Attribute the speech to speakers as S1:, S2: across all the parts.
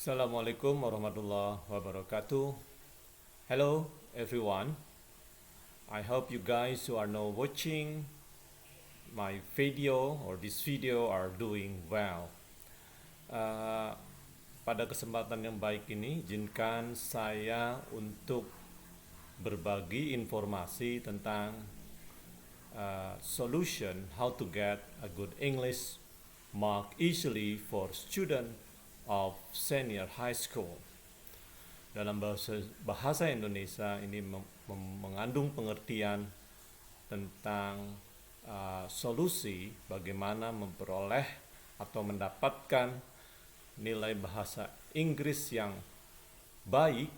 S1: Assalamualaikum warahmatullahi wabarakatuh. Hello everyone. I hope you guys who are now watching my video or this video are doing well. Uh, Pada kesempatan yang baik ini, izinkan saya untuk berbagi informasi tentang solution how to get a good English mark easily for student of senior high school. Dalam bahasa Indonesia ini mengandung pengertian tentang solusi bagaimana memperoleh atau mendapatkan nilai bahasa Inggris yang baik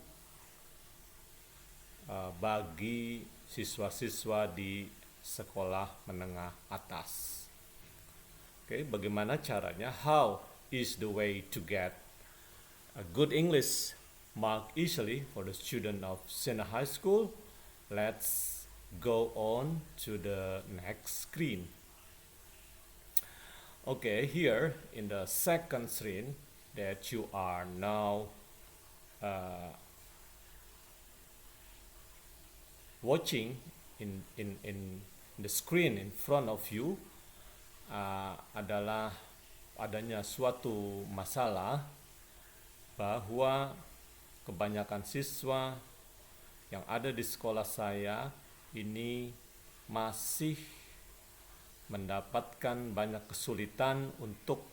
S1: bagi siswa-siswa di sekolah menengah atas. Oke, bagaimana caranya? How is the way to get a good English mark easily for the student of senior high school? Let's go on to the next screen. Okay, here in the second screen that you are now watching in the screen in front of you adalah adanya suatu masalah bahwa kebanyakan siswa yang ada di sekolah saya ini masih mendapatkan banyak kesulitan untuk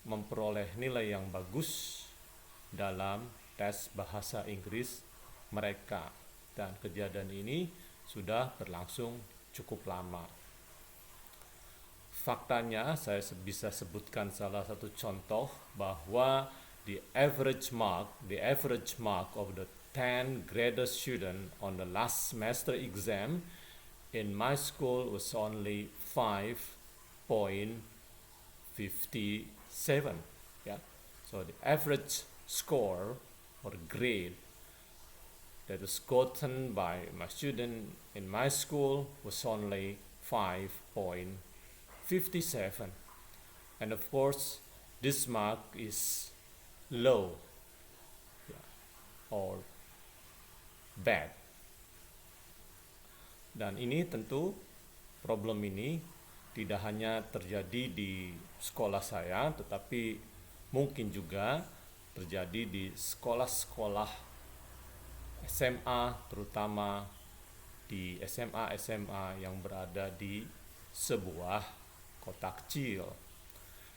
S1: memperoleh nilai yang bagus dalam tes bahasa Inggris mereka, dan kejadian ini sudah berlangsung cukup lama. Faktanya, saya bisa sebutkan salah satu contoh bahwa the average mark of the 10 grader student on the last semester exam in my school was only 5.57. Yeah, so the average score or grade that was gotten by my student in my school was only 5.57. And of course, this mark is low, or bad. Dan ini tentu problem ini tidak hanya terjadi di sekolah saya, tetapi mungkin juga terjadi di sekolah-sekolah SMA, terutama di SMA yang berada di sebuah kota kecil.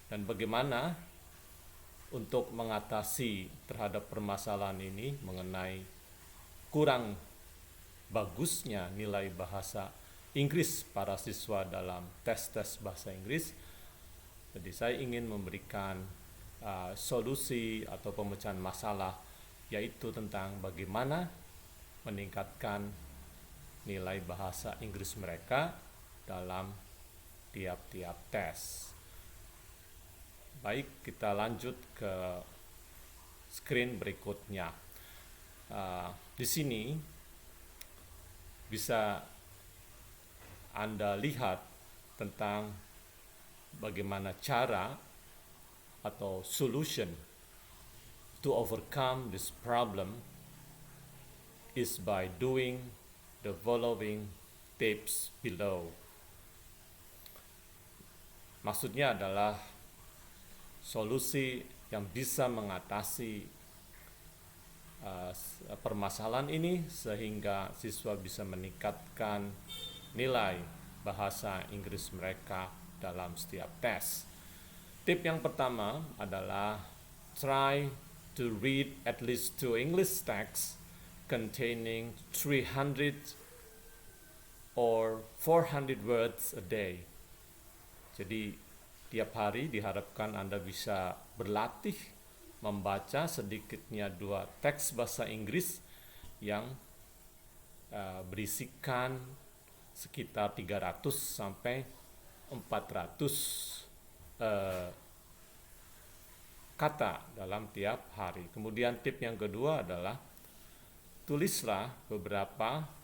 S1: Dan bagaimana untuk mengatasi terhadap permasalahan ini mengenai kurang bagusnya nilai bahasa Inggris para siswa dalam tes-tes bahasa Inggris. Jadi saya ingin memberikan solusi atau pemecahan masalah, yaitu tentang bagaimana meningkatkan nilai bahasa Inggris mereka dalam tiap-tiap tes. Baik, kita lanjut ke screen berikutnya. Di sini bisa Anda lihat tentang bagaimana cara atau solution to overcome this problem is by doing the following tips below. Maksudnya adalah solusi yang bisa mengatasi permasalahan ini sehingga siswa bisa meningkatkan nilai bahasa Inggris mereka dalam setiap tes. Tip yang pertama adalah try to read at least 2 English texts containing 300 or 400 words a day. Jadi tiap hari diharapkan Anda bisa berlatih membaca sedikitnya 2 teks bahasa Inggris yang berisikan sekitar 300 sampai 400 kata dalam tiap hari. Kemudian tip yang kedua adalah tulislah beberapa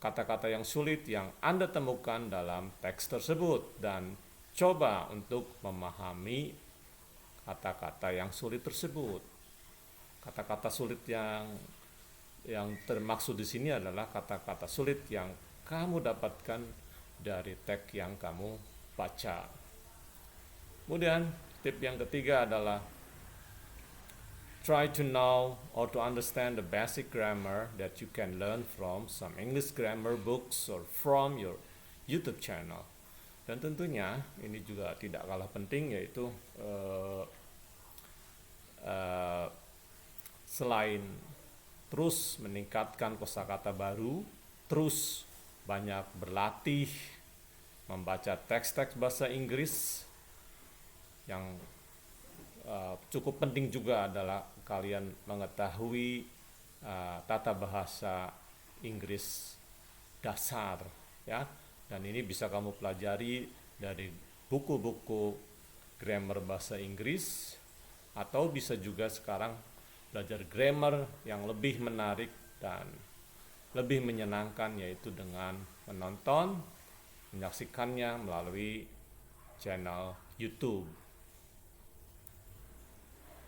S1: kata-kata yang sulit yang Anda temukan dalam teks tersebut dan coba untuk memahami kata-kata yang sulit tersebut. Kata-kata sulit yang termaksud di sini adalah kata-kata sulit yang kamu dapatkan dari teks yang kamu baca. Kemudian tip yang ketiga adalah try to know or to understand the basic grammar that you can learn from some English grammar books or from your YouTube channel. Dan tentunya ini juga tidak kalah penting, yaitu selain terus meningkatkan kosakata baru, terus banyak berlatih membaca teks-teks bahasa Inggris, yang cukup penting juga adalah kalian mengetahui tata bahasa Inggris dasar, ya. Dan ini bisa kamu pelajari dari buku-buku grammar bahasa Inggris, atau bisa juga sekarang belajar grammar yang lebih menarik dan lebih menyenangkan, yaitu dengan menyaksikannya melalui channel YouTube.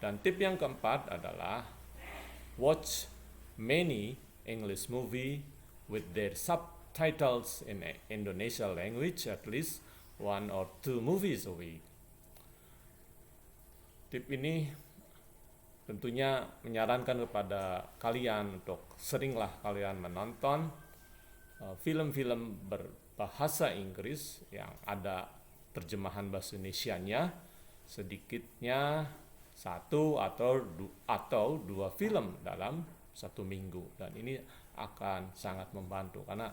S1: Dan tip yang keempat adalah watch many English movie with their subtitles in Indonesia language, at least 1 or 2 movies a week. Tip ini tentunya menyarankan kepada kalian untuk seringlah kalian menonton film-film berbahasa Inggris yang ada terjemahan bahasa Indonesianya, sedikitnya 1 atau 2 film dalam 1 minggu. Dan ini akan sangat membantu, karena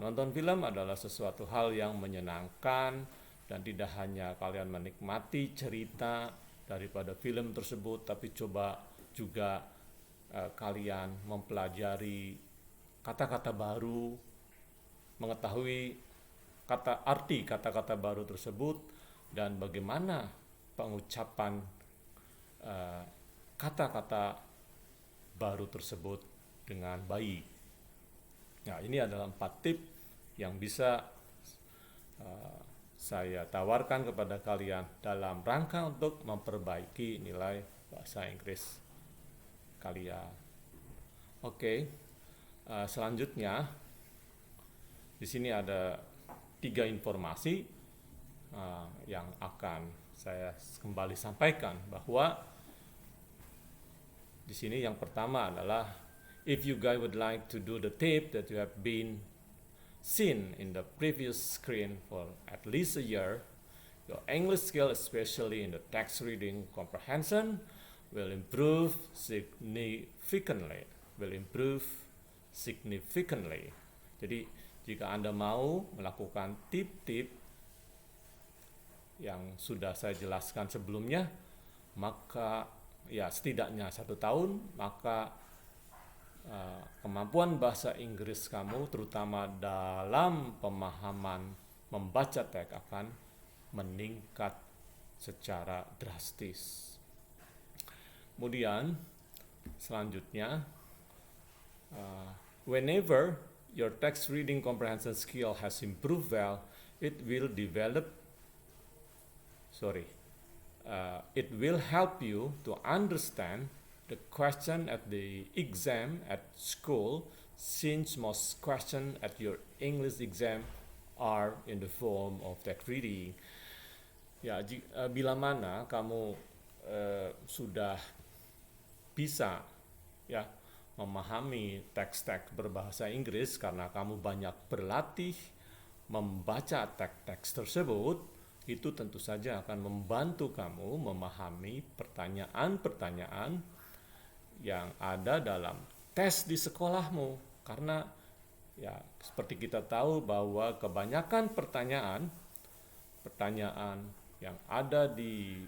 S1: nonton film adalah sesuatu hal yang menyenangkan, dan tidak hanya kalian menikmati cerita daripada film tersebut, tapi coba juga kalian mempelajari kata-kata baru, mengetahui arti kata-kata baru tersebut, dan bagaimana pengucapan kata-kata baru tersebut dengan baik. Nah, ini adalah 4 tip yang bisa saya tawarkan kepada kalian dalam rangka untuk memperbaiki nilai bahasa Inggris kalian. Oke, selanjutnya di sini ada 3 informasi yang akan saya kembali sampaikan, bahwa di sini yang pertama adalah, if you guys would like to do the tip that you have been seen in the previous screen for at least a year, your English skill, especially in the text reading comprehension, will improve significantly. Jadi jika Anda mau melakukan tip-tip yang sudah saya jelaskan sebelumnya, maka ya setidaknya 1 tahun, maka kemampuan bahasa Inggris kamu, terutama dalam pemahaman membaca teks, akan meningkat secara drastis. Kemudian selanjutnya, whenever your text reading comprehension skill has improved well, it will help you to understand the question at the exam at school, since most questions at your English exam are in the form of text reading. Ya, bila mana kamu sudah bisa ya memahami teks-teks berbahasa Inggris karena kamu banyak berlatih membaca teks-teks tersebut, itu tentu saja akan membantu kamu memahami pertanyaan-pertanyaan yang ada dalam tes di sekolahmu. Karena ya seperti kita tahu bahwa kebanyakan pertanyaan yang ada di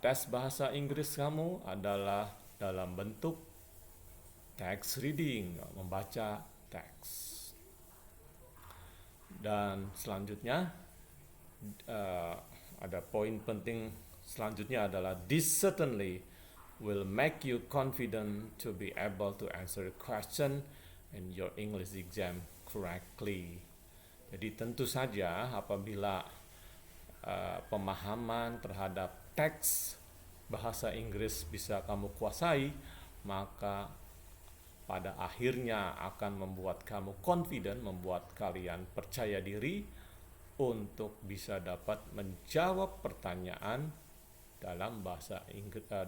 S1: tes bahasa Inggris kamu adalah dalam bentuk text reading, membaca teks. Dan selanjutnya ada poin penting selanjutnya adalah, this certainly will make you confident to be able to answer a question in your English exam correctly. Jadi tentu saja apabila pemahaman terhadap teks bahasa Inggris bisa kamu kuasai, maka pada akhirnya akan membuat kamu confident, membuat kalian percaya diri untuk bisa dapat menjawab pertanyaan dalam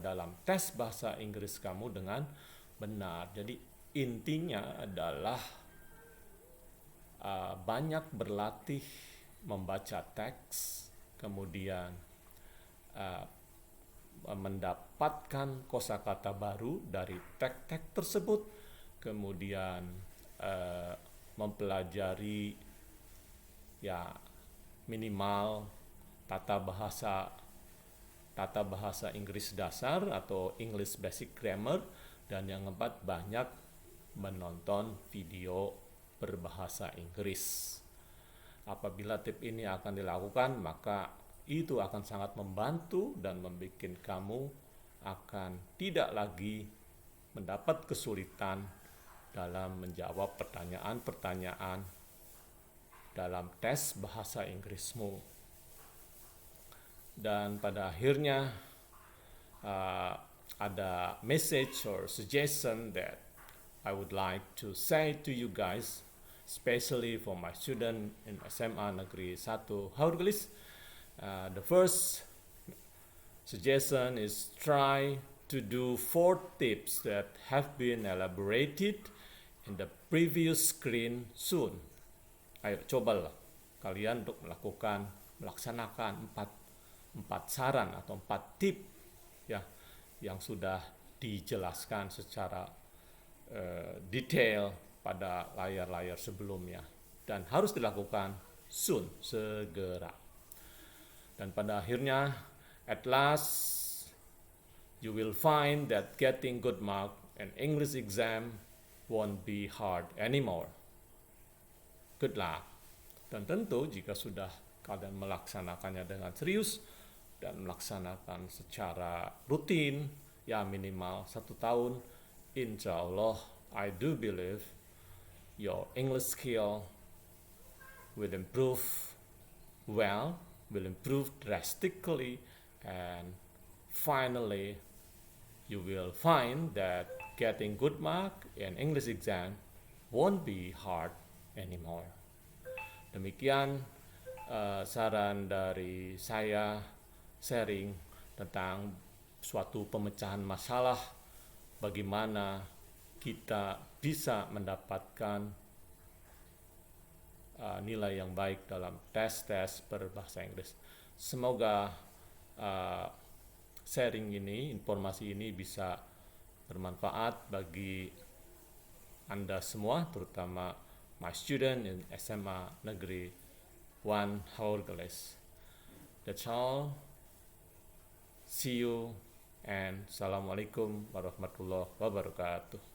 S1: dalam tes bahasa Inggris kamu dengan benar. Jadi intinya adalah banyak berlatih membaca teks, kemudian mendapatkan kosakata baru dari teks-teks tersebut, kemudian mempelajari ya minimal tata bahasa Inggris dasar atau English Basic Grammar, dan yang keempat banyak menonton video berbahasa Inggris. Apabila tip ini akan dilakukan, maka itu akan sangat membantu dan membuat kamu akan tidak lagi mendapat kesulitan dalam menjawab pertanyaan-pertanyaan dalam tes bahasa Inggrismu. Dan pada akhirnya ada message or suggestion that I would like to say to you guys, especially for my student in SMA Negeri 1 Haurgelis. The first suggestion is try to do 4 tips that have been elaborated in the previous screen soon. Ayo cobalah kalian untuk melaksanakan 4 saran atau 4 tip ya yang sudah dijelaskan secara detail pada layar-layar sebelumnya, dan harus dilakukan soon, segera. Dan pada akhirnya, at last, you will find that getting good mark in English exam won't be hard anymore. Good luck. Dan tentu jika sudah kalian melaksanakannya dengan serius dan melaksanakan secara rutin, ya minimal 1 tahun, insya Allah, I do believe your English skill will improve will improve drastically, and finally you will find that getting good mark in English exam won't be hard anymore. Demikian saran dari saya sharing tentang suatu pemecahan masalah, bagaimana kita bisa mendapatkan nilai yang baik dalam tes-tes berbahasa Inggris. Semoga sharing ini, informasi ini bisa bermanfaat bagi Anda semua, terutama my student in SMA Negeri 1 Haurgelis. That's all. See you and Assalamualaikum warahmatullahi wabarakatuh.